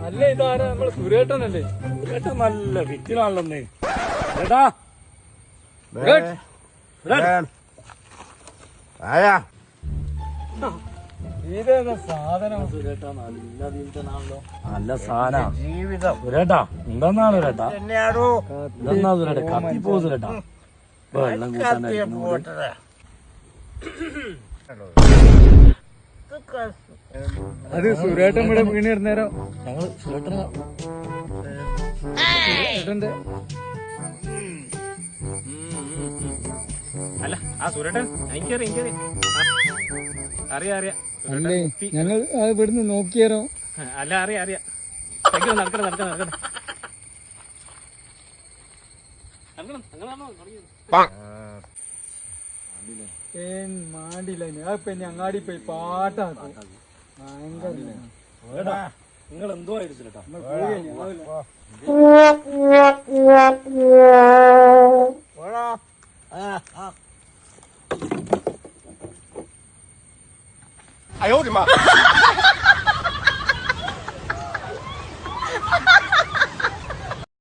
അല്ലേ ഇതാരാ നമ്മള് സുരേട്ടനല്ലേ? സുരേട്ടൻ നല്ല ഫിറ്റിനാണല്ലേ ചേട്ടാ. ഇതേതാ സാധനം? സുരേട്ടാ നല്ല വീട്ടനാണല്ലോ. നല്ല സാധന ജീവിതം. സുരേട്ടാ എന്തെന്നാണ് സുരേട്ടാ? എന്തെന്നാ സുരേട്ടാ? കത്തിപ്പോ സുരേട്ടാ. വെള്ളം കൂട്ടാൻ അത് സുരേട്ടൻ ഇവിടെ വീണിരുന്നേരം ഞങ്ങള് സുരേട്ടനെ അല്ല ആ സുരേട്ടൻ എനിക്കറിയാം അറിയാം അല്ലേ ഞങ്ങൾ ഇവിടുന്ന് നോക്കിയാരോ? അല്ല അറിയാം നടക്കണം മാണ്ടില്ല ഞാൻ പിന്നെ അങ്ങാടി പോയി പാട്ടാക്കും. ഭയങ്കര നിങ്ങൾ എന്തോ ആയിരുന്നു ചേട്ടാ.哎呦我的妈！